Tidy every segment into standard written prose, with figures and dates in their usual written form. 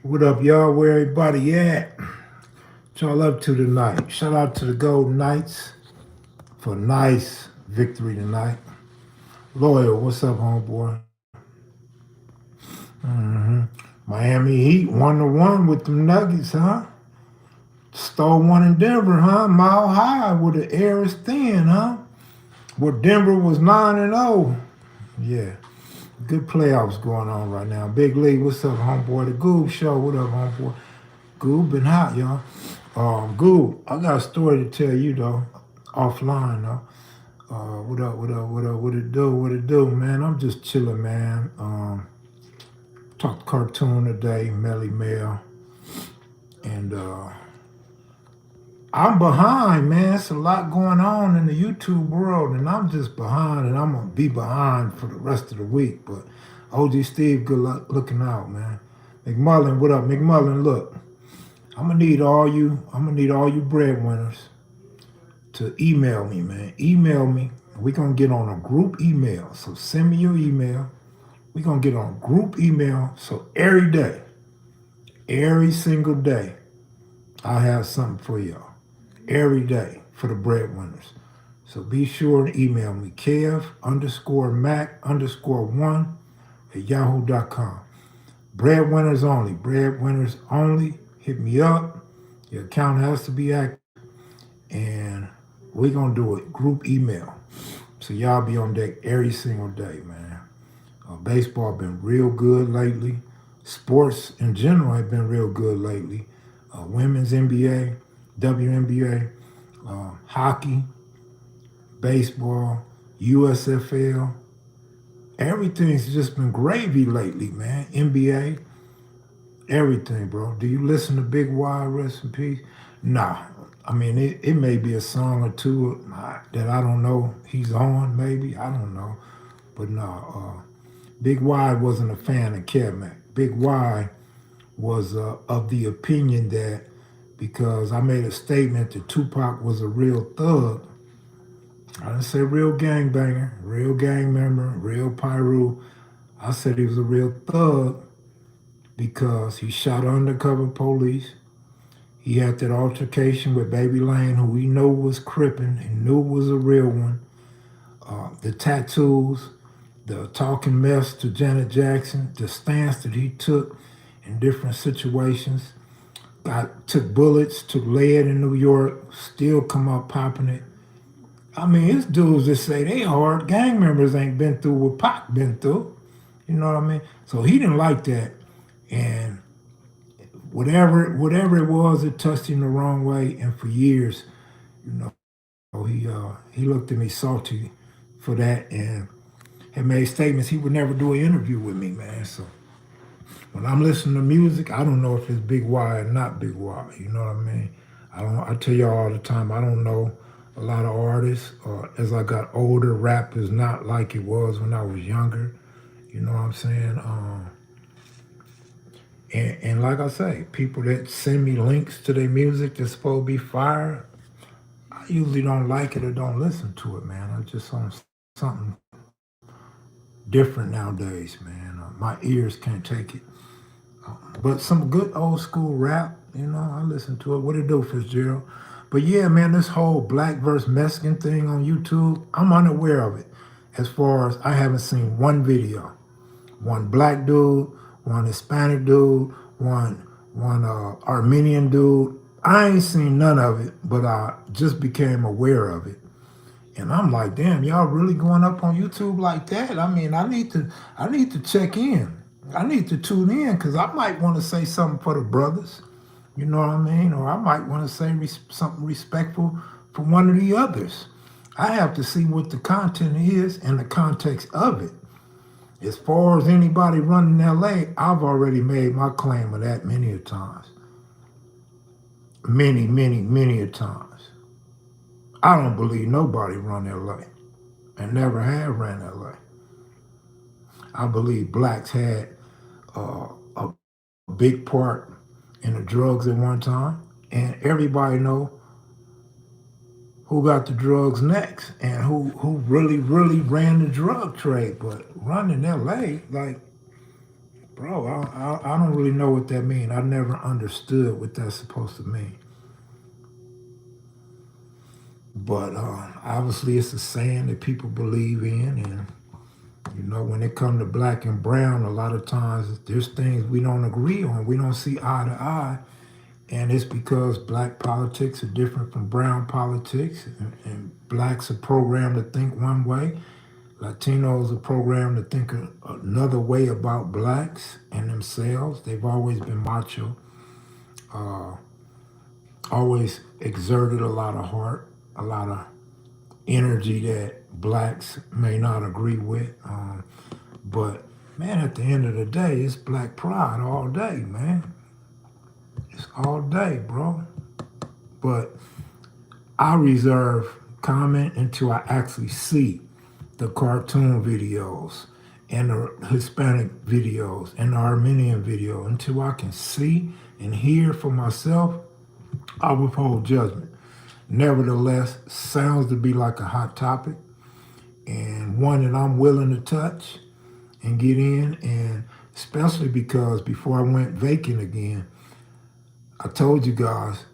What up, y'all? Where everybody at? What y'all up to tonight? Shout out to the Golden Knights for a nice victory tonight. Loyal, what's up, homeboy? Miami Heat 1-1 with them Nuggets, huh? Stole one in Denver, huh? Mile high with the air is thin, huh? Where Denver was 9-0. Yeah, good playoffs going on right now. Big League, what's up, homeboy? The Goob Show, what up, homeboy? Goob been hot, y'all. Goob, I got a story to tell you though, offline though. What up, what up, what up, what it do, man? I'm just chilling, man. Talked cartoon today, Melly Mel, and I'm behind, man. It's a lot going on in the YouTube world, and I'm just behind, and I'm gonna be behind for the rest of the week. But OG Steve, good luck looking out, man. McMullen, what up, McMullen? Look, I'm gonna need all you. I'm gonna need all you breadwinners to email me, man. Email me. We're gonna get on a group email. So send me your email. We're gonna get on a group email. So every day, every single day, I have something for y'all. Every day for the breadwinners. So be sure to email me, kev_mac_1 at yahoo.com. Breadwinners only. Breadwinners only. Hit me up. Your account has to be active. And we're going to do it group email. So y'all be on deck every single day, man. Baseball been real good lately. Sports in general have been real good lately. Women's NBA, WNBA, hockey, baseball, USFL. Everything's just been gravy lately, man. NBA, everything, bro. Do you listen to Big Y, rest in peace? Nah. I mean, it may be a song or two that I don't know he's on, maybe. I don't know. But no, Big Y wasn't a fan of Kev. Big Y was of the opinion that because I made a statement that Tupac was a real thug, I didn't say real gangbanger, real gang member, real Pyru. I said he was a real thug because he shot undercover police. He had that altercation with Baby Lane, who we know was crippin' and knew was a real one. The tattoos, the talking mess to Janet Jackson, the stance that he took in different situations. Took bullets, took lead in New York, still come up popping it. I mean, it's dudes that say they hard. Gang members ain't been through what Pac been through. You know what I mean? So he didn't like that. And whatever it was, it touched him the wrong way. And for years, you know, he looked at me salty for that and had made statements he would never do an interview with me, man. So when I'm listening to music, I don't know if it's Big Y or not Big Y. You know what I mean? I tell y'all all the time, I don't know a lot of artists. As I got older, rap is not like it was when I was younger. You know what I'm saying? And like I say, people that send me links to their music that's supposed to be fire, I usually don't like it or don't listen to it, man. I just on something different nowadays, man. My ears can't take it. But some good old school rap, you know, I listen to it. What it do, Fitzgerald? But yeah, man, this whole black versus Mexican thing on YouTube, I'm unaware of it. As far as I haven't seen one video. One black dude, one Hispanic dude, one Armenian dude. I ain't seen none of it, but I just became aware of it. And I'm like, damn, y'all really going up on YouTube like that? I mean, I need to check in. I need to tune in because I might want to say something for the brothers. You know what I mean? Or I might want to say something respectful for one of the others. I have to see what the content is and the context of it. As far as anybody running LA, I've already made my claim of that many a times. Many a times. I don't believe nobody run LA and never have ran LA. I believe blacks had a big part in the drugs at one time, and everybody know who got the drugs next and who really ran the drug trade. But running LA, like, bro, I don't really know what that means. I never understood what that's supposed to mean. But obviously, it's a saying that people believe in, and you know, when it comes to black and brown, a lot of times there's things we don't agree on. We don't see eye to eye, and it's because black politics are different from brown politics, and blacks are programmed to think one way. Latinos are programmed to think another way about blacks and themselves. They've always been macho, uh, always exerted a lot of heart, a lot of energy that blacks may not agree with. But man, at the end of the day, it's black pride all day, man. It's all day, bro. But I reserve comment until I actually see the cartoon videos and the Hispanic videos and the Armenian video. Until I can see and hear for myself, I withhold judgment. Nevertheless, sounds to be like a hot topic and one that I'm willing to touch and get in. And especially because before I went vacant again, I told you guys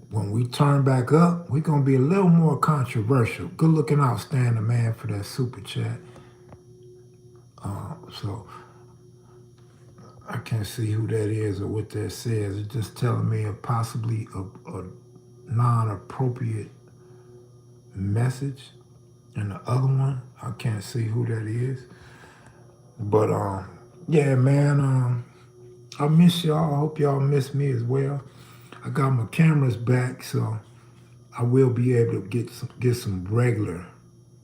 when we turn back up, we're going to be a little more controversial. Good looking outstanding man for that super chat. So I can't see who that is or what that says. It's just telling me possibly a non-appropriate message. And the other one, I can't see who that is. But yeah, man, I miss y'all. I hope y'all miss me as well. I got my cameras back, so I will be able to get some regular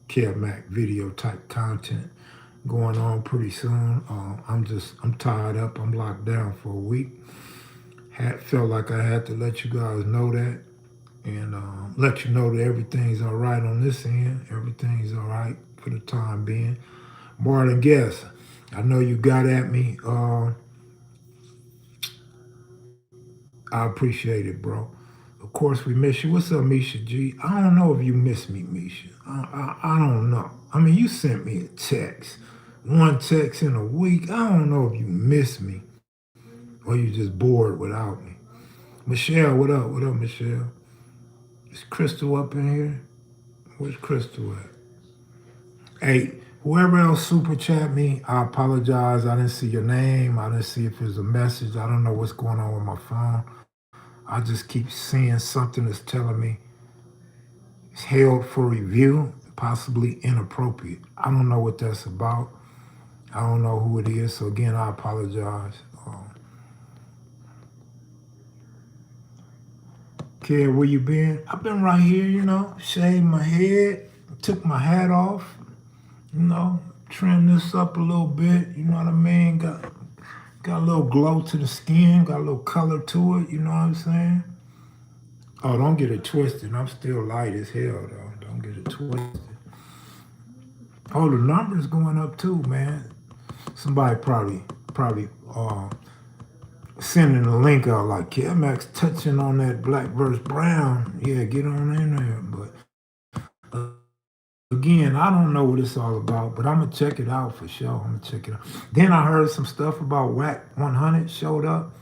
KevMac video type content going on pretty soon. I'm tied up. I'm locked down for a week. Felt like I had to let you guys know that, and let you know that everything's all right on this end. Everything's all right for the time being. Marlon Guess, I know you got at me. I appreciate it, bro. Of course, we miss you. What's up, Misha G? I don't know if you miss me, Misha. I don't know. I mean, you sent me a text. One text in a week. I don't know if you miss me or you just bored without me. Michelle, what up? What up, Michelle? Is Crystal up in here? Where's Crystal at? Hey, whoever else super chat me, I apologize. I didn't see your name. I didn't see if there's a message. I don't know what's going on with my phone. I just keep seeing something that's telling me it's held for review, possibly inappropriate. I don't know what that's about. I don't know who it is. So again, I apologize. Kid, where you been? I've been right here, you know, shaved my head, took my hat off, you know, trimmed this up a little bit, you know what I mean? Got a little glow to the skin, got a little color to it, you know what I'm saying? Oh, don't get it twisted. I'm still light as hell, though. Don't get it twisted. Oh, the numbers going up too, man. Somebody probably sending a link out like Max touching on that black versus brown. Yeah, get on in there. But again, I don't know what it's all about, but I'm gonna check it out for sure. I'm gonna check it out. Then I heard some stuff about Whack 100 showed up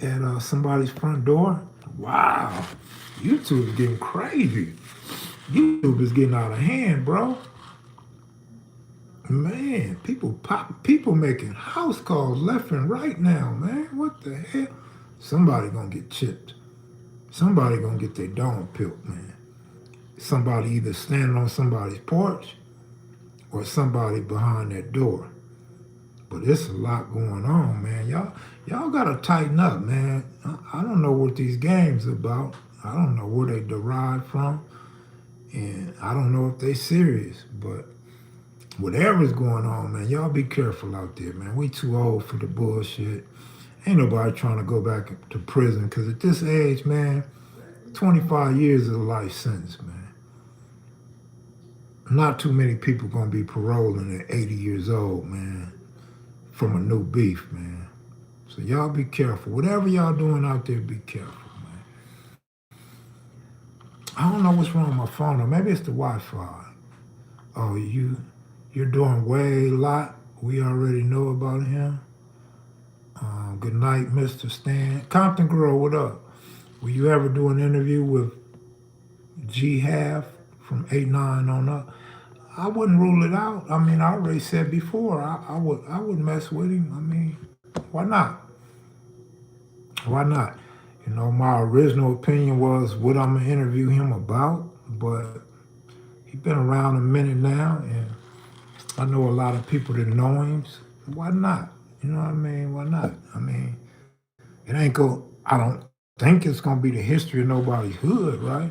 at somebody's front door. Wow, YouTube is getting crazy. YouTube is getting out of hand, bro. Man, people making house calls left and right now, man. What the hell? Somebody gonna get chipped. Somebody gonna get their dome peeled, man. Somebody either standing on somebody's porch or somebody behind that door. But it's a lot going on, man. Y'all gotta tighten up, man. I don't know what these games about. I don't know where they derive from, and I don't know if they serious, but whatever's going on, man, y'all be careful out there, man. We too old for the bullshit. Ain't nobody trying to go back to prison, because at this age, man, 25 years is a life sentence, man. Not too many people gonna be paroling at 80 years old, man, from a new beef, man. So y'all be careful. Whatever y'all doing out there, be careful, man. I don't know what's wrong with my phone, or maybe it's the Wi-Fi. Oh, you're doing way a lot. We already know about him. good night, Mr. Stan. Compton Girl, what up? Will you ever do an interview with G Half from 8-9 on up? I wouldn't rule it out. I mean, I already said before, I would mess with him. I mean, why not? Why not? My original opinion was what I'm gonna interview him about, but he's been around a minute now, and I know a lot of people that know him. So why not? You know what I mean? Why not? I mean, it ain't go. I don't think it's gonna be the history of nobody's hood, right?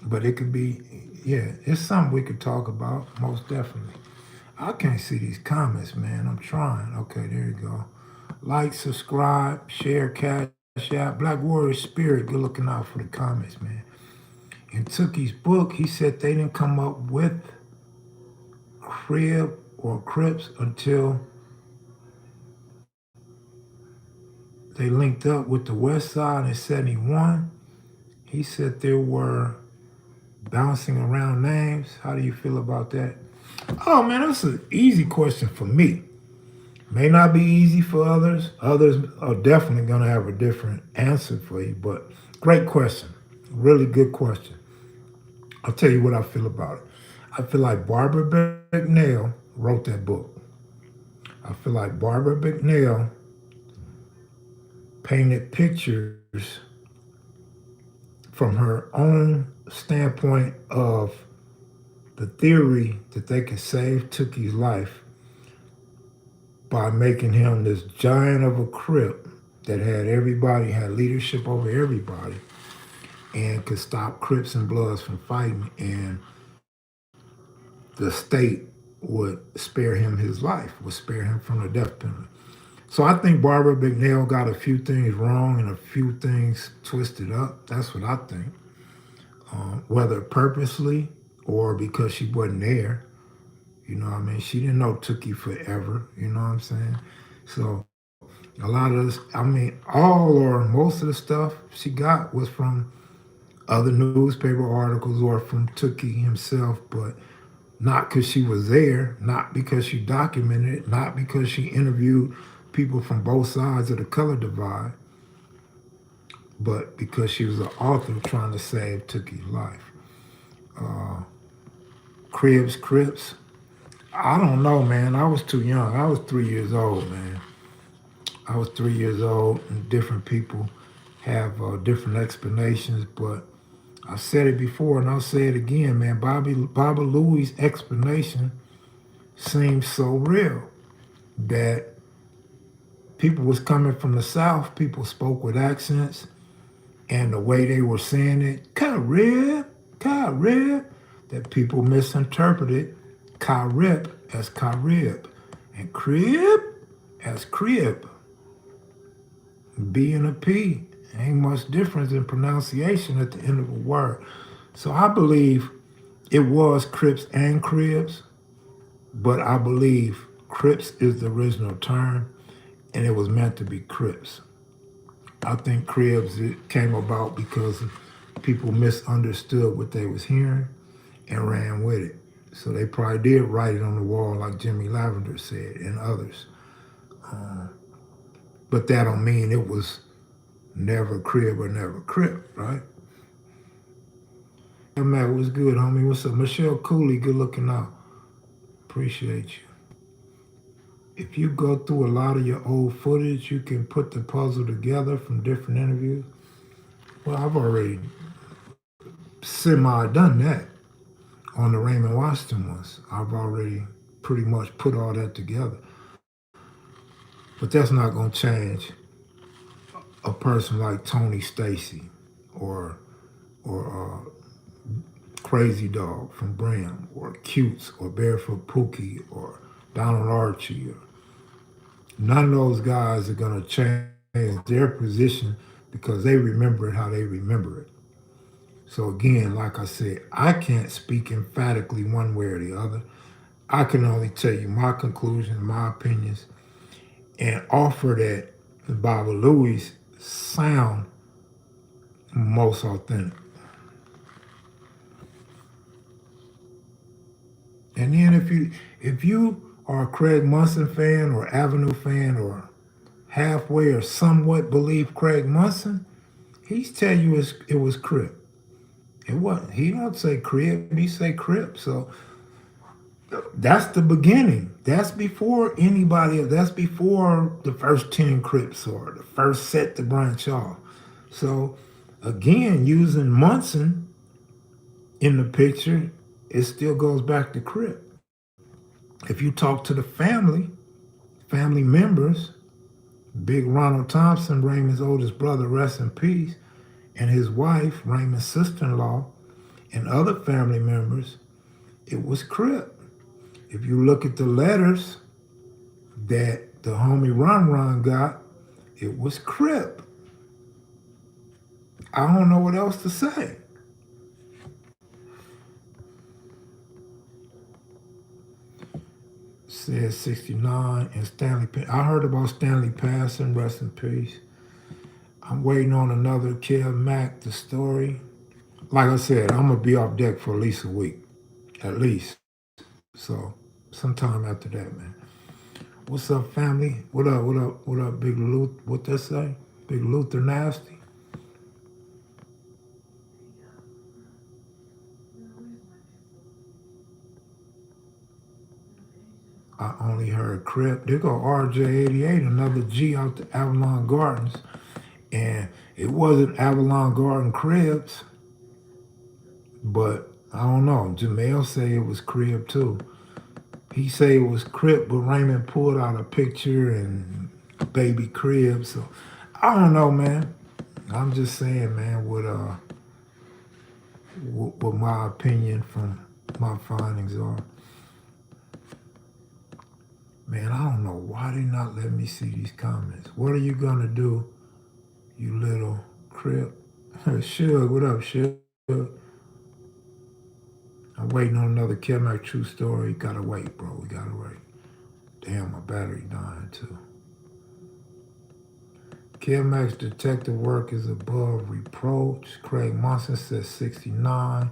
But it could be. Yeah, it's something we could talk about, most definitely. I can't see these comments, man. I'm trying. Okay, there you go. Like, subscribe, share, cash out. Black Warrior Spirit, good looking out for the comments, man. In Tookie's book, he said they didn't come up with Crib or Crips until they linked up with the West Side in 71. He said there were bouncing around names. How do you feel about that? Oh, man, that's an easy question for me. May not be easy for others. Others are definitely going to have a different answer for you, but great question. Really good question. I'll tell you what I feel about it. I feel like Barbara McNeil wrote that book. I feel like Barbara McNeil painted pictures from her own standpoint of the theory that they could save Tookie's life by making him this giant of a Crip that had leadership over everybody and could stop Crips and Bloods from fighting, and the state would spare him his life, would spare him from the death penalty. So I think Barbara McNeil got a few things wrong and a few things twisted up. That's what I think. Whether purposely or because she wasn't there. You know what I mean? She didn't know Tookie forever. You know what I'm saying? So a lot of this, I mean, all or most of the stuff she got was from other newspaper articles or from Tookie himself, but not because she was there, not because she documented it, not because she interviewed people from both sides of the color divide, but because she was an author trying to save Tookie's life. Crips. I don't know, man. I was too young. I was 3 years old, man. I was 3 years old, and different people have different explanations, but I've said it before, and I'll say it again, man. Baba Louie's explanation seems so real that people was coming from the South. People spoke with accents, and the way they were saying it, Carib, that people misinterpreted Crip as Carib, and Crib as Crib. B and a P. Ain't much difference in pronunciation at the end of a word. So I believe it was Crips and Cribs, but I believe Crips is the original term, and it was meant to be Crips. I think Cribs it came about because people misunderstood what they was hearing and ran with it. So they probably did write it on the wall like Jimmy Lavender said and others. But that don't mean it was never Crib or never Crip, right? Hey, Matt, what's good, homie? What's up? Michelle Cooley, good looking out. Appreciate you. If you go through a lot of your old footage, you can put the puzzle together from different interviews. Well, I've already semi-done that on the Raymond Washington ones. I've already pretty much put all that together. But that's not going to change a person like Tony Stacy or Crazy Dog from Bram or Cutes or Barefoot Pookie or Donald Archie. None of those guys are going to change their position because they remember it how they remember it. So again, like I said, I can't speak emphatically one way or the other. I can only tell you my conclusions, my opinions, and offer that the Baba Louie's sound most authentic. And then if you are a Craig Munson fan or Avenue fan or halfway or somewhat believe Craig Munson, he's tell you it was Crip. It wasn't. He don't say Crip. He say Crip. So that's the beginning. That's before anybody. That's before the first 10 Crips or the first set to branch off. So again, using Munson in the picture, it still goes back to Crip. If you talk to the family members, Big Ronald Thompson, Raymond's oldest brother, rest in peace, and his wife, Raymond's sister-in-law, and other family members, it was Crip. If you look at the letters that the homie Ron got, it was Crip. I don't know what else to say. Says 69 and Stanley. I heard about Stanley passing, rest in peace. I'm waiting on another Kev Mac, the story. Like I said, I'm gonna be off deck for at least a week, at least. So sometime after that, man. What's up, family? What up? What up? What up, Big Luther? What they say? Big Luther nasty. I only heard Crip. There go RJ88, another G out the Avalon Gardens, and it wasn't Avalon Garden Cribs, but I don't know. Jamel say it was Crib too. He say it was Crip, but Raymond pulled out a picture and baby Crib. So I don't know, man. I'm just saying, man, what my opinion from my findings are. Man, I don't know why they not letting me see these comments. What are you gonna do, you little Crip? Shug, what up, Shug? I'm waiting on another Kevmac true story. Gotta wait, bro. We gotta wait. Damn, my battery dying too. Kevmac's detective work is above reproach. Craig Munson says 69.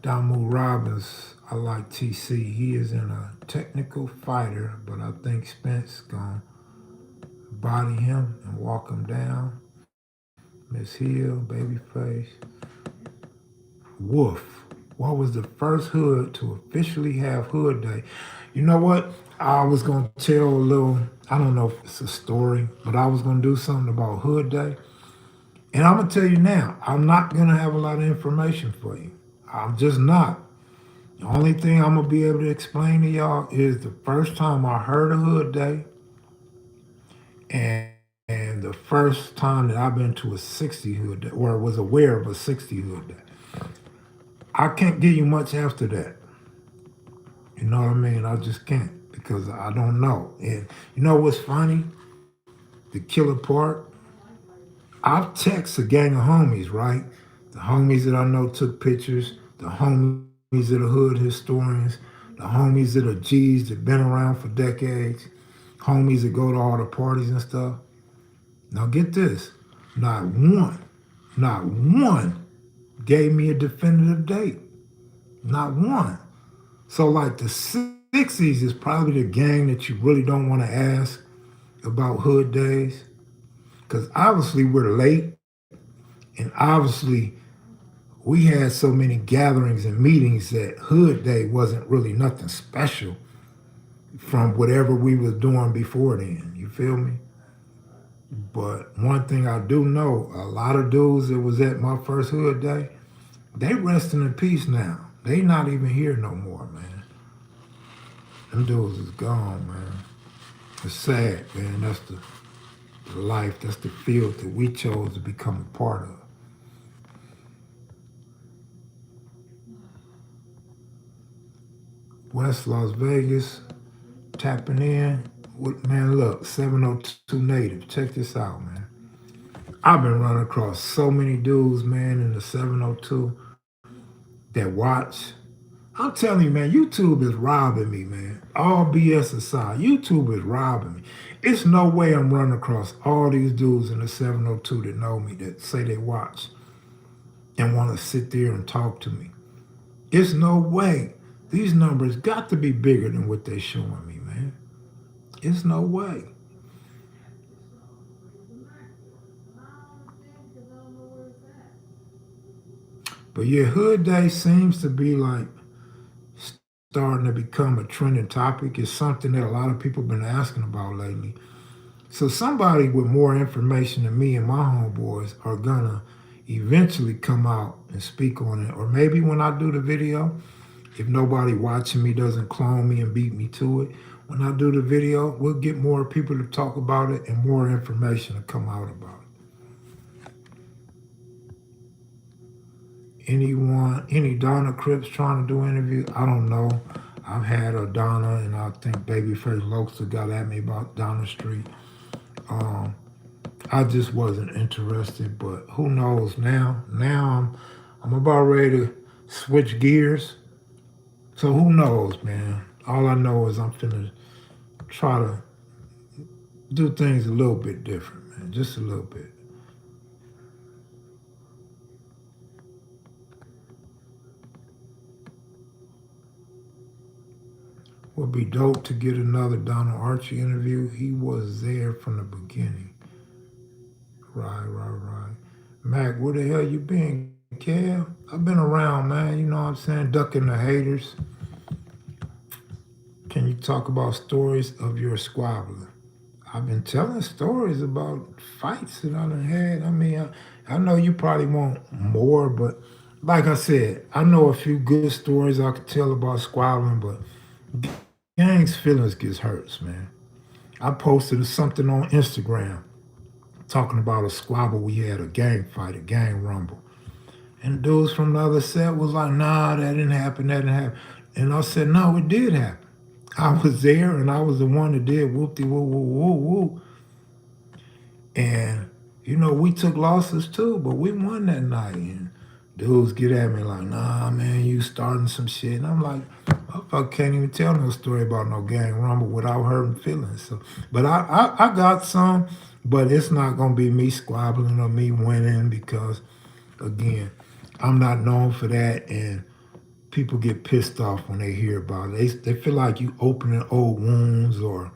Damu Robbins, I like TC. He is in a technical fighter, but I think Spence gonna body him and walk him down. Miss Hill, Babyface. Wolf. What was the first hood to officially have Hood Day? You know what? I was gonna tell a little, I don't know if it's a story, but I was gonna do something about Hood Day. And I'm gonna tell you now, I'm not gonna have a lot of information for you. I'm just not. The only thing I'm gonna be able to explain to y'all is the first time I heard of Hood Day and the first time that I've been to a 60 Hood Day or was aware of a 60 Hood Day. I can't give you much after that. You know what I mean? I just can't because I don't know. And you know what's funny? The killer part? I've texted a gang of homies, right? The homies that I know took pictures, the homies that are hood historians, the homies that are G's that been around for decades, homies that go to all the parties and stuff. Now get this, not one gave me a definitive date. Not one. So like the 60s is probably the gang that you really don't want to ask about hood days. Because obviously we're late and obviously we had so many gatherings and meetings that Hood Day wasn't really nothing special from whatever we was doing before then. You feel me? But one thing I do know, a lot of dudes that was at my first Hood Day, they resting in peace now. They not even here no more, man. Them dudes is gone, man. It's sad, man. That's the life, that's the field that we chose to become a part of. West Las Vegas, tapping in. Man, look, 702 native. Check this out, man. I've been running across so many dudes, man, in the 702 that watch. I'm telling you, man, YouTube is robbing me, man. All BS aside, YouTube is robbing me. It's no way I'm running across all these dudes in the 702 that know me, that say they watch and want to sit there and talk to me. It's no way. These numbers got to be bigger than what they showing me, man. It's no way. But yeah, Hood Day seems to be like starting to become a trending topic. It's something that a lot of people have been asking about lately. So somebody with more information than me and my homeboys are gonna eventually come out and speak on it. Or maybe when I do the video, if nobody watching me doesn't clone me and beat me to it, when I do the video, we'll get more people to talk about it and more information to come out about it. Any Donna Crips trying to do interviews? I don't know. I've had a Donna, and I think Babyface Lokes got at me about Donna Street. Um, I just wasn't interested, but who knows now? I'm about ready to switch gears. So who knows, man? All I know is I'm finna try to do things a little bit different, man. Just a little bit. Would be dope to get another Donald Archie interview. He was there from the beginning. Right. Mac, where the hell you been, Kev? I've been around, man. You know what I'm saying? Ducking the haters. Can you talk about stories of your squabbling? I've been telling stories about fights that I done had. I mean, I know you probably want more, but like I said, I know a few good stories I could tell about squabbling, but gang's feelings gets hurts, man. I posted something on Instagram talking about a squabble we had, a gang fight, a gang rumble. And dudes from the other set was like, nah, that didn't happen, that didn't happen. And I said, no, it did happen. I was there and I was the one that did whoop-de woo woo woo woo. And, we took losses too, but we won that night. And dudes get at me like, nah, man, you starting some shit. And I'm like, I can't even tell no story about no gang rumble without hurting feelings. So, but I got some, but it's not going to be me squabbling or me winning because, again, I'm not known for that. And people get pissed off when they hear about it. They feel like you opening old wounds or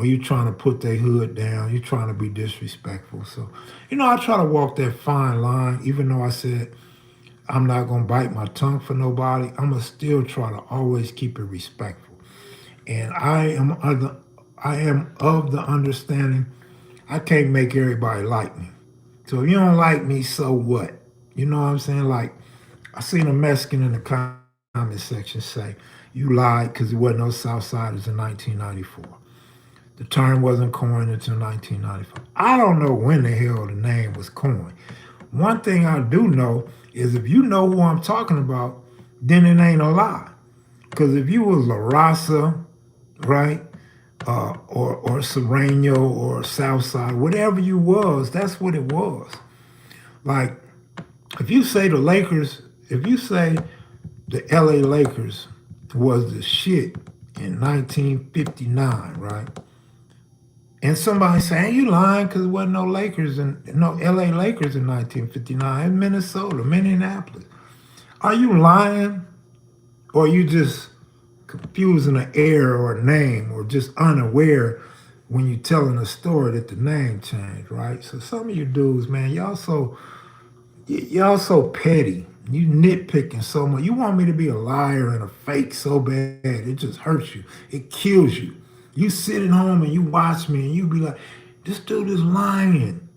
you trying to put their hood down, you trying to be disrespectful. So, I try to walk that fine line, even though I said I'm not gonna bite my tongue for nobody, I'm gonna still try to always keep it respectful. And I am of the understanding I can't make everybody like me. So if you don't like me, so what? You know what I'm saying? Like I seen a Mexican in the comment section say, "You lied because there wasn't no Southsiders in 1994." The term wasn't coined until 1995. I don't know when the hell the name was coined. One thing I do know is if you know who I'm talking about, then it ain't a lie. Because if you was La Raza, right, or Sereno or Southside, whatever you was, that's what it was. Like if you say the Lakers, if you say the LA Lakers was the shit in 1959, right? And somebody saying you lying because there wasn't no Lakers and no LA Lakers in 1959 in Minnesota, Minneapolis. Are you lying or are you just confusing an error or a name or just unaware when you're telling a story that the name changed, right? So some of you dudes, man, y'all so petty. You nitpicking so much. You want me to be a liar and a fake so bad, it just hurts you. It kills you. You sit at home and you watch me and you be like, this dude is lying.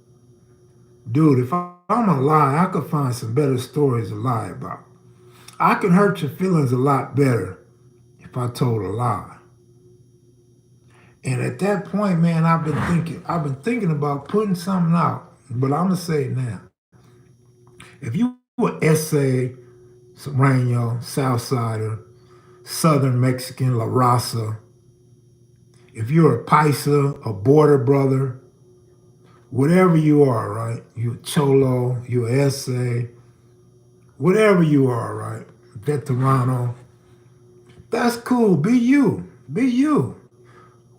Dude, if I'm a lie, I could find some better stories to lie about. I could hurt your feelings a lot better if I told a lie. And at that point, man, I've been thinking about putting something out, but I'm gonna say it now. If you were essay, Sereno, Southsider, Southern Mexican, La Raza, if you're a Paisa, a border brother, whatever you are, right? You're Cholo, you're essay, whatever you are, right? Veterano, that's cool. Be you. Be you.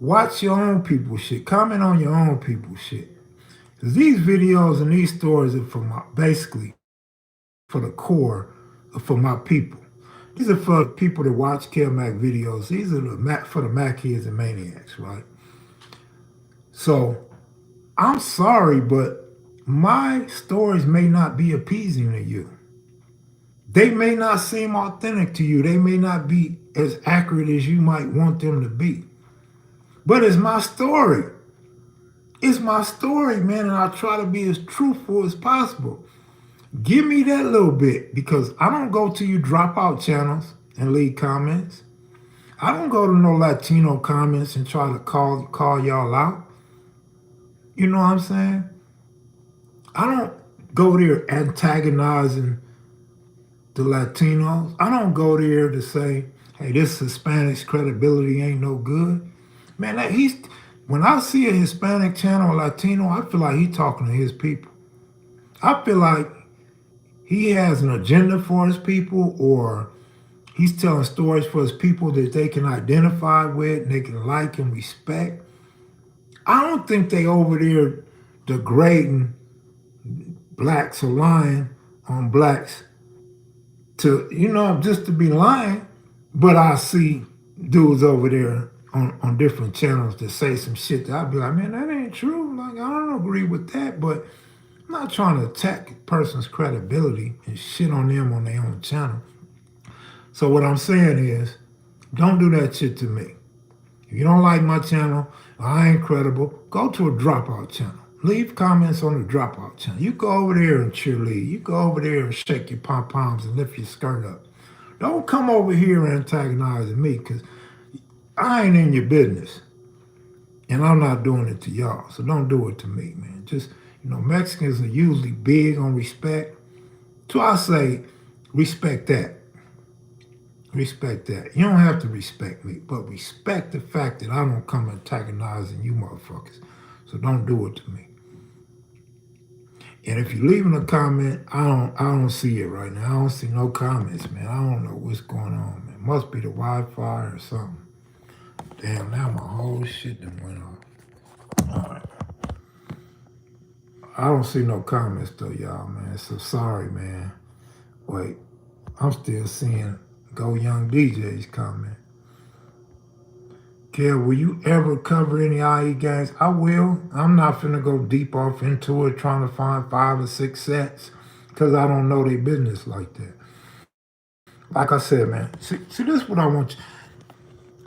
Watch your own people shit. Comment on your own people shit. Because these videos and these stories are basically for the core, for my people. These are for people that watch Mac videos. These are for the Mac kids and maniacs, right? So I'm sorry, but my stories may not be appeasing to you. They may not seem authentic to you. They may not be as accurate as you might want them to be. But it's my story. It's my story, man, and I try to be as truthful as possible. Give me that little bit because I don't go to you dropout channels and leave comments. I don't go to no Latino comments and try to call y'all out. You know what I'm saying? I don't go there antagonizing the Latinos. I don't go there to say, hey, this Hispanic's credibility ain't no good. Man, when I see a Hispanic channel or Latino, I feel like he's talking to his people. I feel like he has an agenda for his people, or he's telling stories for his people that they can identify with and they can like and respect. I don't think they over there degrading blacks or lying on blacks to, just to be lying. But I see dudes over there on different channels that say some shit that I'd be like, man, that ain't true. Like, I don't agree with that, but I'm not trying to attack a person's credibility and shit on them on their own channel. So what I'm saying is, don't do that shit to me. If you don't like my channel, I ain't credible, go to a dropout channel. Leave comments on the dropout channel. You go over there and cheerlead. You go over there and shake your pom-poms and lift your skirt up. Don't come over here antagonizing me because I ain't in your business. And I'm not doing it to y'all. So don't do it to me, man. Just, Mexicans are usually big on respect. So I say, respect that. Respect that. You don't have to respect me, but respect the fact that I don't come antagonizing you motherfuckers. So don't do it to me. And if you're leaving a comment, I don't see it right now. I don't see no comments, man. I don't know what's going on, man. Must be the Wi-Fi or something. Damn, now my whole shit done went off. All right. I don't see no comments though, y'all, man. So sorry, man. Wait, I'm still seeing Go Young DJ's comment. Kev, will you ever cover any IE games? I will. I'm not finna go deep off into it trying to find 5 or 6 sets because I don't know their business like that. Like I said, man, see this is what I want you.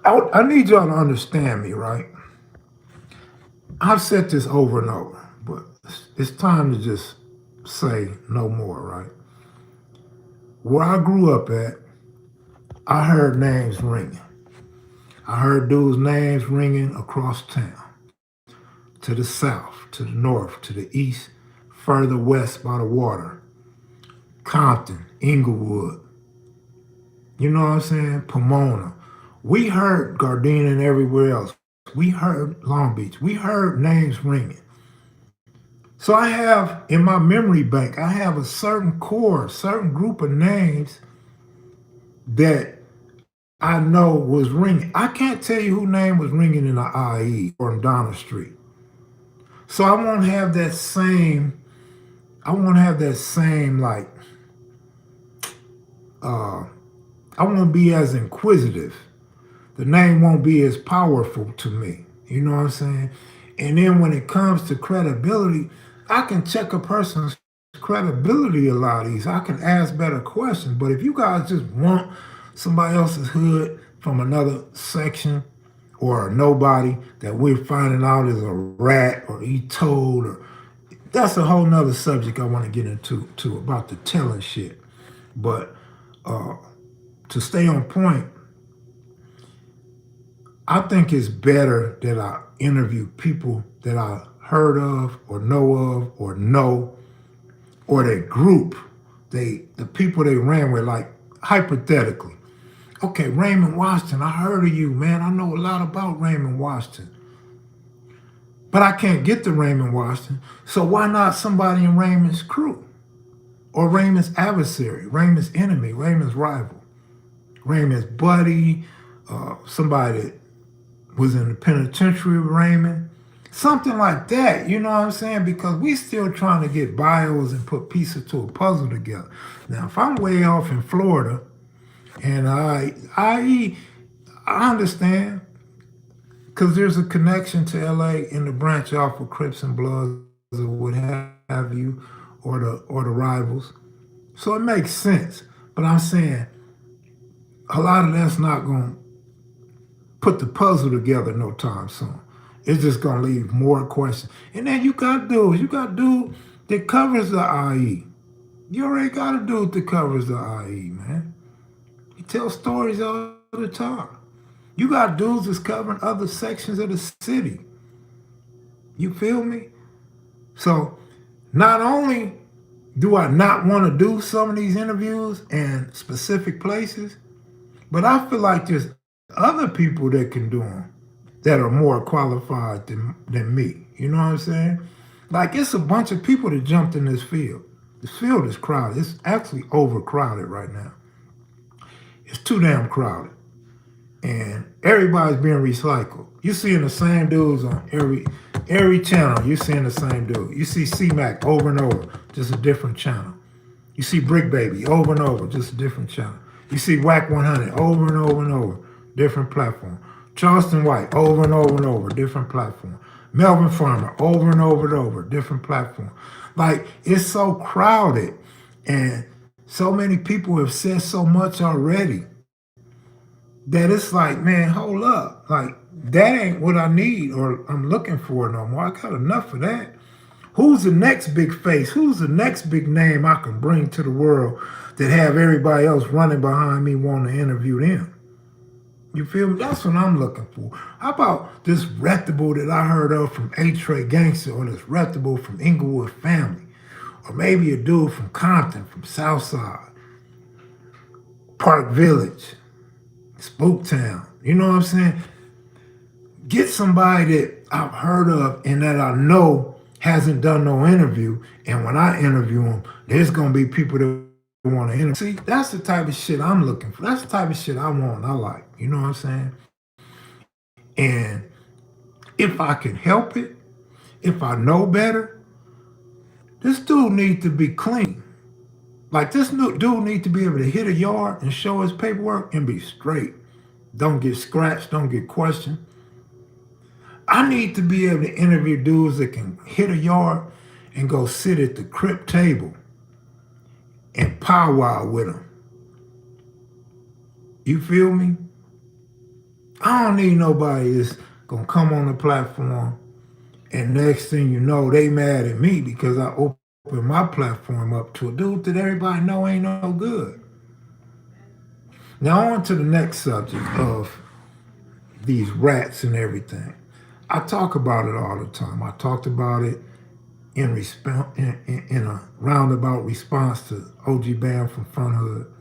I need y'all to understand me, right? I've said this over and over, but it's time to just say no more, right? Where I grew up at, I heard names ringing. I heard dudes' names ringing across town, to the south, to the north, to the east, further west by the water, Compton, Inglewood, you know what I'm saying? Pomona. We heard Gardena and everywhere else. We heard Long Beach. We heard names ringing. So I have in my memory bank, I have a certain core, certain group of names that I know was ringing. I can't tell you who name was ringing in the IE or on Donna Street. So I won't have that same, like, I won't be as inquisitive. The name won't be as powerful to me. You know what I'm saying? And then when it comes to credibility, I can check a person's credibility a lot easier. I can ask better questions. But if you guys just want somebody else's hood from another section or a nobody that we're finding out is a rat or he told, or that's a whole nother subject I want to get into about the telling shit. But to stay on point, I think it's better that I interview people that I heard of or know, or that group, the people they ran with, like hypothetically. Okay, Raymond Washington, I heard of you, man. I know a lot about Raymond Washington. But I can't get to Raymond Washington, so why not somebody in Raymond's crew? Or Raymond's adversary, Raymond's enemy, Raymond's rival, Raymond's buddy, somebody that was in the penitentiary with Raymond, something like that, you know what I'm saying? Because we still trying to get bios and put pieces to a puzzle together. Now, if I'm way off in Florida, and I understand, because there's a connection to LA in the branch off of Crips and Bloods or what have you, or the rivals. So it makes sense. But I'm saying a lot of that's not going to put the puzzle together no time soon. It's just going to leave more questions. And then you got dude that covers the IE. You already got a dude that covers the IE, man. He tells stories all the time. You got dudes that's covering other sections of the city. You feel me? So not only do I not want to do some of these interviews in specific places, but I feel like there's other people that can do them that are more qualified than me. You know what I'm saying? Like it's a bunch of people that jumped in this field. This field is crowded. It's actually overcrowded right now. It's too damn crowded. And everybody's being recycled. You're seeing the same dudes on every channel. You're seeing the same dude. You see C-Mac over and over, just a different channel. You see Brick Baby over and over, just a different channel. You see Whack 100 over and over and over, different platform. Charleston White over and over and over, different platform. Melvin Farmer over and over and over, different platform. Like it's so crowded, and so many people have said so much already that it's like, man, hold up. Like, that ain't what I need or I'm looking for no more. I got enough of that. Who's the next big face? Who's the next big name I can bring to the world that have everybody else running behind me wanting to interview them? You feel me? That's what I'm looking for. How about this reputable that I heard of from A-Tray Gangster, or this reputable from Inglewood Family? Or maybe a dude from Compton, from Southside, Park Village, Spooktown. You know what I'm saying? Get somebody that I've heard of and that I know hasn't done no interview. And when I interview them, there's going to be people that want to interview. See, that's the type of shit I'm looking for. That's the type of shit I want, I like. You know what I'm saying? And if I can help it, if I know better, this dude needs to be clean. Like this dude needs to be able to hit a yard and show his paperwork and be straight. Don't get scratched, don't get questioned. I need to be able to interview dudes that can hit a yard and go sit at the Crip table and powwow with them. You feel me? I don't need nobody that's gonna come on the platform and next thing you know, they mad at me because I open my platform up to a dude that everybody know ain't no good. Now on to the next subject of these rats and everything. I talk about it all the time. I talked about it in a roundabout response to OG Bam from Front Hood.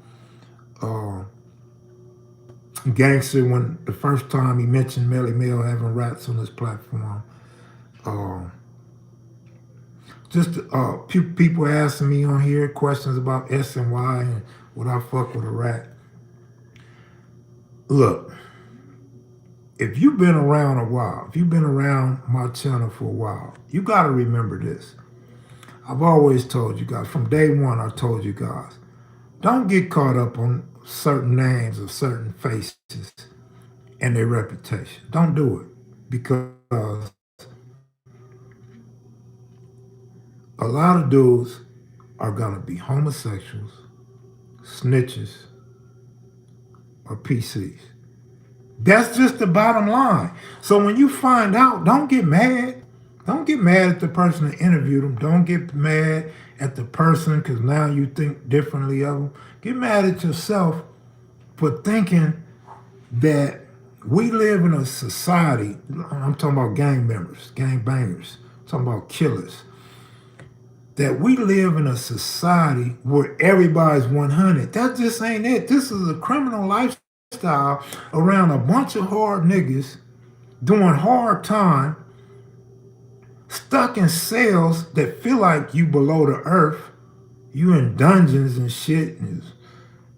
Gangster, when the first time he mentioned Melly Mel having rats on his platform. People asking me on here questions about S and Y and would I fuck with a rat. Look, if you've been around a while, if you've been around my channel for a while, you got to remember this. I've always told you guys, from day one I told you guys, don't get caught up on certain names of certain faces and their reputation. Don't do it, because a lot of dudes are going to be homosexuals, snitches, or PCs. That's just the bottom line. So when you find out, don't get mad. Don't get mad at the person that interviewed them. Don't get mad at the person because now you think differently of them. Get mad at yourself for thinking that we live in a society. I'm talking about gang members, gang bangers. I'm talking about killers. That we live in a society where everybody's 100. That just ain't it. This is a criminal lifestyle around a bunch of hard niggas doing hard time, stuck in cells that feel like you below the earth. You in dungeons and shit. And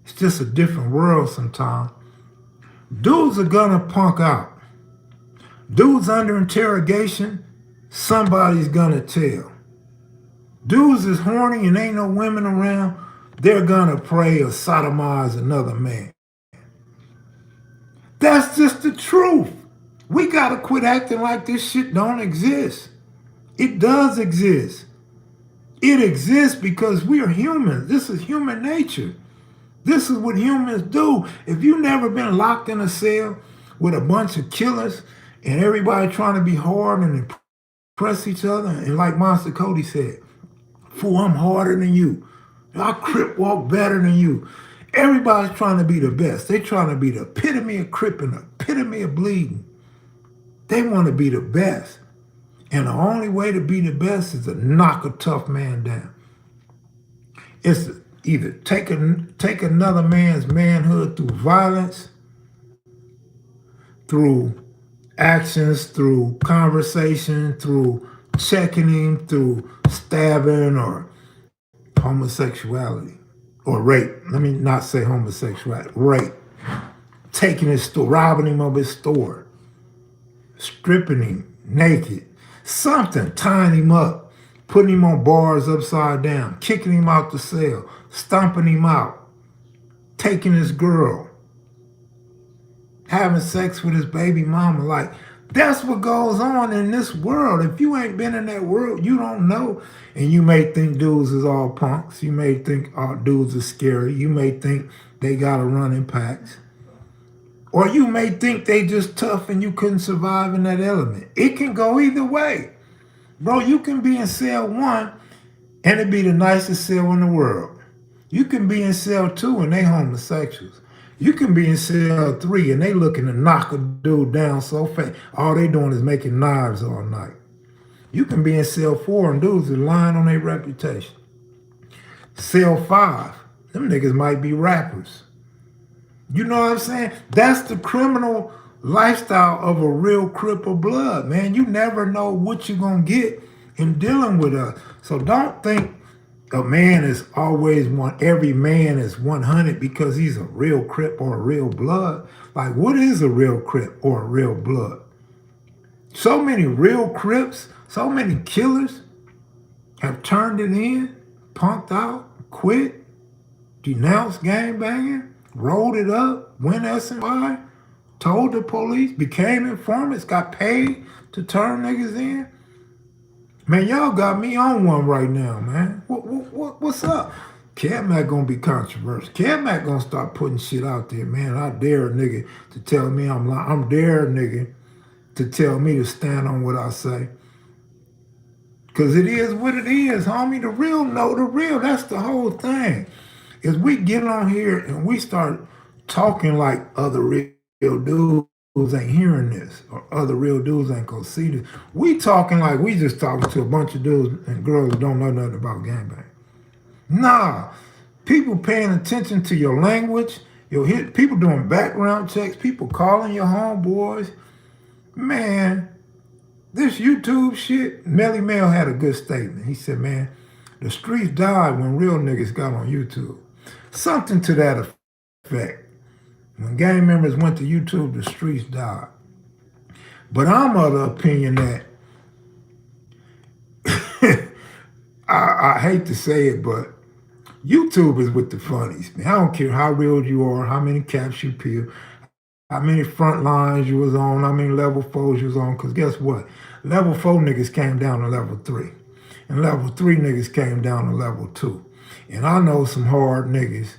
it's just a different world sometimes. Dudes are gonna punk out. Dudes under interrogation, somebody's gonna tell. Dudes is horny and ain't no women around, they're gonna pray or sodomize another man. That's just the truth. We gotta quit acting like this shit don't exist. It does exist. It exists because we are humans. This is human nature. This is what humans do. If you never been locked in a cell with a bunch of killers and everybody trying to be hard and impress each other, and like Monster Cody said, fool, I'm harder than you. I Crip walk better than you. Everybody's trying to be the best. They trying to be the epitome of Crip and the epitome of bleeding. They want to be the best. And the only way to be the best is to knock a tough man down. It's to either take another man's manhood through violence, through actions, through conversation, through checking in, through stabbing or homosexuality or rape. Let me not say homosexuality, rape. Taking his store, robbing him of his store, stripping him naked, something, tying him up, putting him on bars upside down, kicking him out the cell, stomping him out, taking his girl, having sex with his baby mama. Like, that's what goes on in this world. If you ain't been in that world, you don't know. And you may think dudes is all punks. You may think all dudes are scary. You may think they got to run in packs. Or you may think they just tough and you couldn't survive in that element. It can go either way. Bro, you can be in cell 1 and it be the nicest cell in the world. You can be in cell 2 and they homosexuals. You can be in cell 3 and they looking to knock a dude down so fast. All they doing is making knives all night. You can be in cell 4 and dudes are lying on their reputation. Cell 5, them niggas might be rappers. You know what I'm saying? That's the criminal lifestyle of a real Crip of blood, man. You never know what you're going to get in dealing with us. So don't think a man is always every man is 100 because he's a real Crip or a real blood. Like, what is a real Crip or a real blood? So many real Crips, so many killers have turned it in, punked out, quit, denounced gangbanging, rolled it up, went S&Y, told the police, became informants, got paid to turn niggas in. Man, y'all got me on one right now, man. What's up? KevMac gonna be controversial. KevMac gonna start putting shit out there, man. I dare a nigga to tell me I'm lying. I'm dare a nigga to tell me to stand on what I say. Because it is what it is, homie. The real know the real. That's the whole thing. Is we get on here and we start talking like other real dudes ain't hearing this, or other real dudes ain't gonna see this. We talking like we just talking to a bunch of dudes and girls who don't know nothing about gangbang. Nah, people paying attention to your language, people doing background checks, people calling your homeboys. Man, this YouTube shit, Melly Mel had a good statement. He said, man, the streets died when real niggas got on YouTube. Something to that effect. When gang members went to YouTube, the streets died. But I'm of the opinion that, I hate to say it, but YouTube is with the funnies, man. I don't care how real you are, how many caps you peel, how many front lines you was on, how many level 4s you was on, because guess what? Level 4 niggas came down to level 3. And level 3 niggas came down to level 2. And I know some hard niggas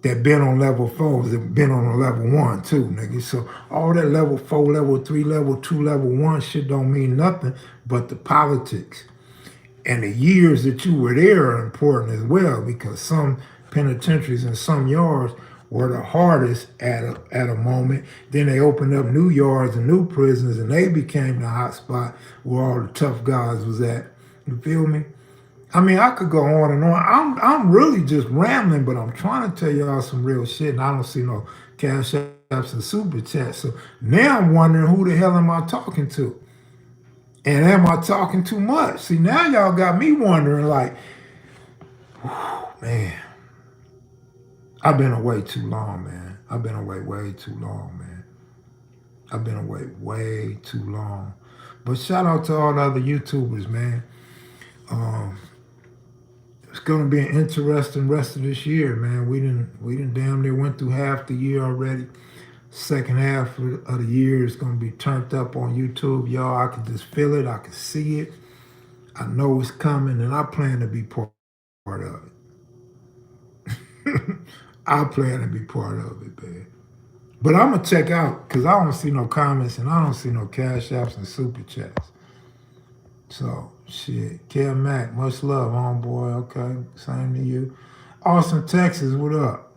that been on level 4s that been on a level 1 too, niggas. So all that level 4, level 3, level 2, level 1 shit don't mean nothing but the politics. And the years that you were there are important as well, because some penitentiaries and some yards were the hardest at a moment. Then they opened up new yards and new prisons, and they became the hot spot where all the tough guys was at. You feel me? I mean, I could go on and on. I'm really just rambling, but I'm trying to tell y'all some real shit, and I don't see no cash apps and super chats. So now I'm wondering, who the hell am I talking to? And am I talking too much? See, now y'all got me wondering, like, man, I've been away too long, man. I've been away way too long, man. I've been away way too long. But shout out to all the other YouTubers, man. It's gonna be an interesting rest of this year, man. We didn't damn near went through half the year already. Second half of the year is gonna be turned up on YouTube, y'all. I can just feel it. I can see it. I know it's coming, and I plan to be part of it. I plan to be part of it, man. But I'm gonna check out because I don't see no comments and I don't see no cash apps and super chats. So shit, Kev Mac, much love, homeboy. Okay, same to you. Austin, Texas, what up?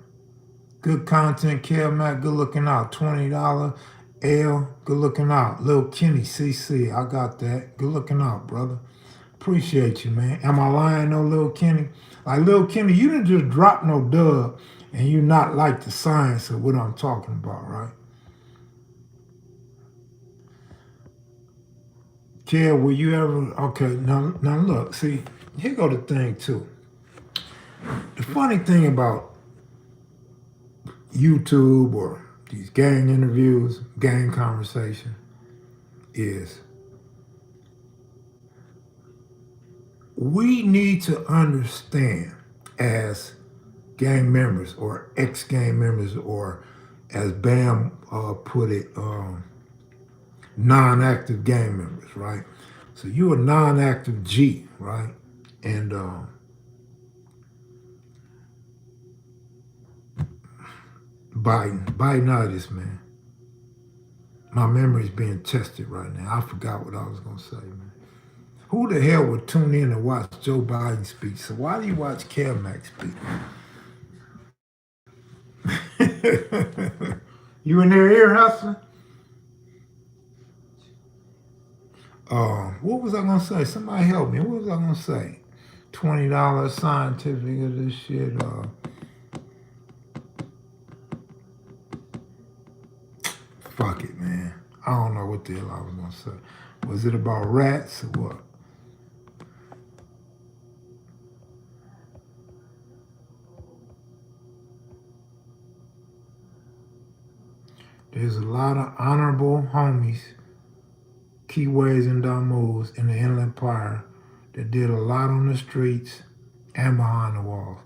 Good content, Kev Mac. Good looking out. $20. L, good looking out. Lil Kenny, CC, I got that. Good looking out, brother. Appreciate you, man. Am I lying, no, Lil Kenny? Like, Lil Kenny, you didn't just drop no dub and you not like the science of what I'm talking about, right? Kev, will you ever, okay, now look, see, here go the thing, too. The funny thing about YouTube or these gang interviews, gang conversation, is we need to understand as gang members or ex-gang members or as Bam put it, non-active gang members, right? So you're a non-active G, right? And Biden, man. My memory's being tested right now. I forgot what I was gonna say, man. Who the hell would tune in and watch Joe Biden speak? So why do you watch Mac speak? You in their ear hustling? What was I gonna say? Somebody help me. What was I gonna say? $20 scientific of this shit. Fuck it, man. I don't know what the hell I was gonna say. Was it about rats or what? There's a lot of honorable homies, keyways and Damus in the Inland Empire that did a lot on the streets and behind the walls.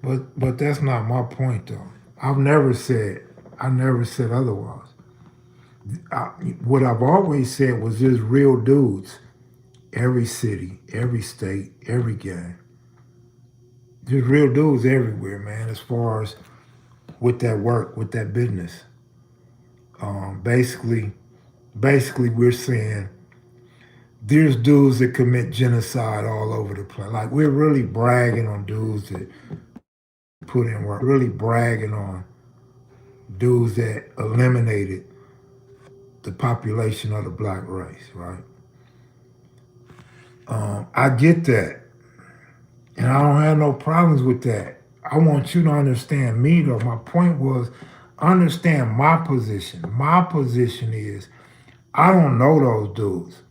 But that's not my point though. I never said otherwise. What I've always said was there's real dudes, every city, every state, every gang. There's real dudes everywhere, man, as far as with that work, with that business. Basically, we're saying there's dudes that commit genocide all over the place. Like we're really bragging on dudes that put in work, really bragging on dudes that eliminated the population of the black race, right? I get that. And I don't have no problems with that. I want you to understand me though. My point was understand my position. My position is I don't know those dudes.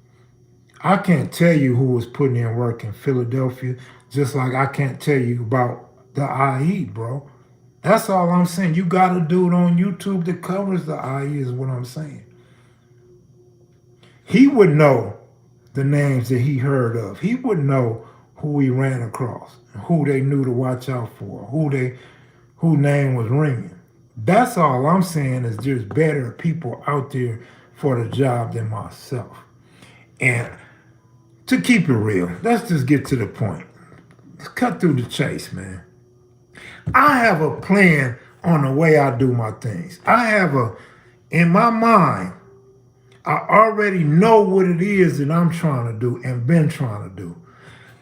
I can't tell you who was putting in work in Philadelphia, just like I can't tell you about the IE, bro. That's all I'm saying. You got a dude on YouTube that covers the IE is what I'm saying. He would know the names that he heard of. He would know who he ran across, who they knew to watch out for, who name was ringing. That's all I'm saying is there's better people out there for the job than myself. And to keep it real, let's just get to the point. Let's cut through the chase, man. I have a plan on the way I do my things. In my mind, I already know what it is that I'm trying to do and been trying to do.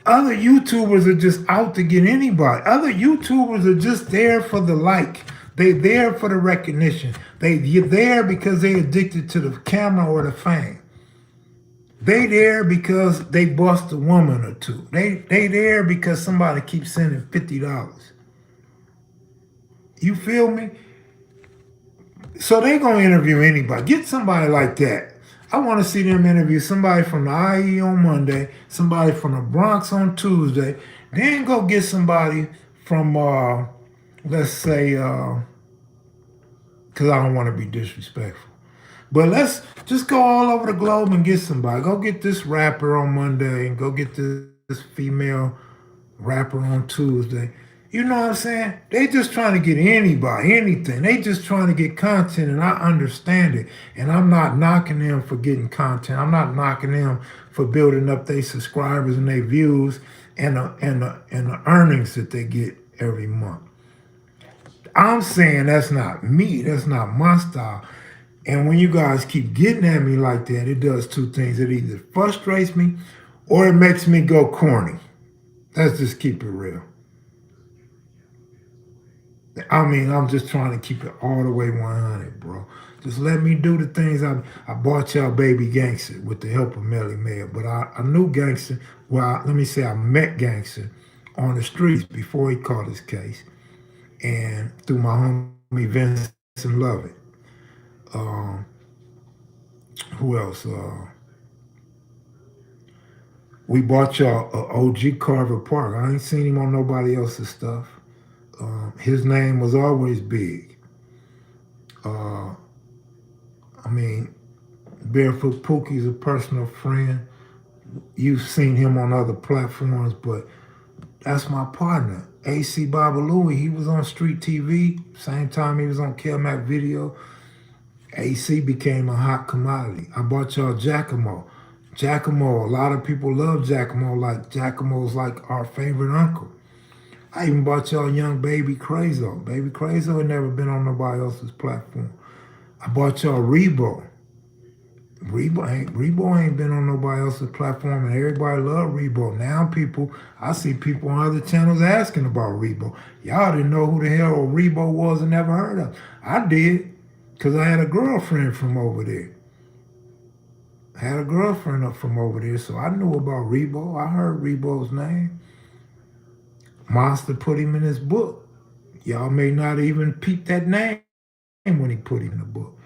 Other YouTubers are just out to get anybody. Other YouTubers are just there for the like. They there for the recognition. You're there because they addicted to the camera or the fame. They there because they bust a woman or two. They there because somebody keeps sending $50. You feel me? So they gonna interview anybody. Get somebody like that. I want to see them interview somebody from the IE on Monday, somebody from the Bronx on Tuesday, then go get somebody from, let's say, because I don't want to be disrespectful. But let's just go all over the globe and get somebody. Go get this rapper on Monday and go get this female rapper on Tuesday. You know what I'm saying? They just trying to get anybody, anything. They just trying to get content, and I understand it. And I'm not knocking them for getting content. I'm not knocking them for building up their subscribers and their views and the earnings that they get every month. I'm saying that's not me. That's not my style. And when you guys keep getting at me like that, it does two things. It either frustrates me or it makes me go corny. Let's just keep it real. I mean, I'm just trying to keep it all the way 100, bro. Just let me do the things I bought y'all Baby Gangster with the help of Melly Mel. But I knew Gangster, well, let me say I met Gangster on the streets before he caught his case. And through my homie Vincent Lovett. Um, who else? We bought y'all OG Carver Park. I ain't seen him on nobody else's stuff. His name was always big. Uh, I mean, Barefoot Pookie's a personal friend. You've seen him on other platforms, but that's my partner. AC Baba Louie, he was on Street TV. Same time he was on kevmacvideos. AC became a hot commodity. I bought y'all Giacomo. Giacomo, a lot of people love Giacomo. Like Giacomo's like our favorite uncle. I even bought y'all young Baby Crazo. Baby Crazo had never been on nobody else's platform. I bought y'all Rebo. Rebo ain't been on nobody else's platform, and everybody love Rebo. Now I see people on other channels asking about Rebo. Y'all didn't know who the hell Rebo was and never heard of. I did, because I had a girlfriend from over there. I had a girlfriend up from over there, so I knew about Rebo. I heard Rebo's name. Monster put him in his book. Y'all may not even peep that name when he put him in the book,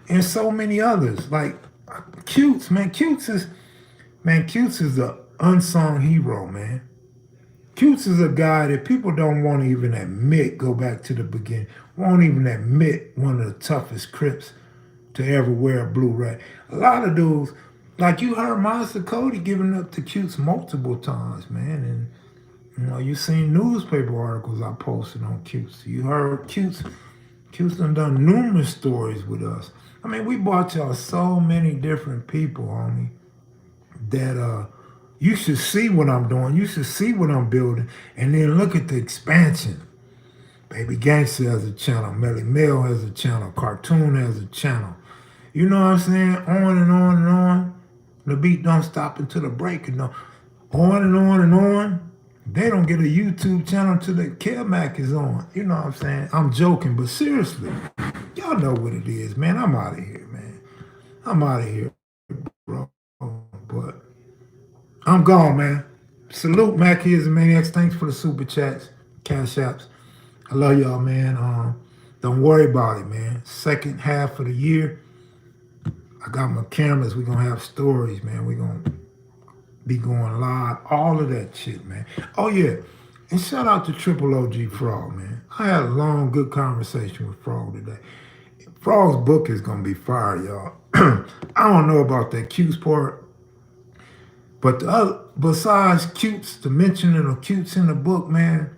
and so many others like Cutes, man. Cutes is the unsung hero, man. Cutes is a guy that people don't want to even admit. Go back to the beginning. Won't even admit one of the toughest Crips to ever wear a blue rag. A lot of dudes, like you heard Monster Cody giving up to Cutes multiple times, man, and you seen newspaper articles I posted on Cutes. You heard Cutes done numerous stories with us. I mean, we bought y'all so many different people, homie, that you should see what I'm doing. You should see what I'm building. And then look at the expansion. Baby Gangster has a channel. Melly Mel has a channel. Cartoon has a channel. You know what I'm saying? On and on and on. The beat don't stop until the break. On and on and on. They don't get a YouTube channel until the Kevmac is on. You know what I'm saying? I'm joking, but seriously, y'all know what it is, man. I'm out of here, man. I'm out of here, bro. But I'm gone, man. Salute, Mac Kids and Maniacs. Thanks for the super chats, cash apps. I love y'all, man. Don't worry about it, man. Second half of the year, I got my cameras. We're going to have stories, man. We're going to be going live. All of that shit, man. Oh, yeah. And shout out to Triple OG Frog, man. I had a long, good conversation with Frog today. Frog's book is going to be fire, y'all. I don't know about that Cutes part, but besides Cutes, the mentioning of Cutes in the book, man,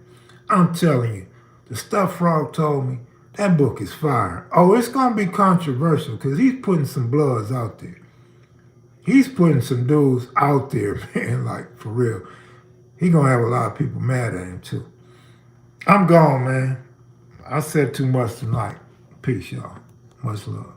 I'm telling you, the stuff Frog told me, that book is fire. Oh, it's going to be controversial because he's putting some bloods out there. He's putting some dudes out there, man, like for real. He going to have a lot of people mad at him, too. I'm gone, man. I said too much tonight. Peace, y'all. Much love.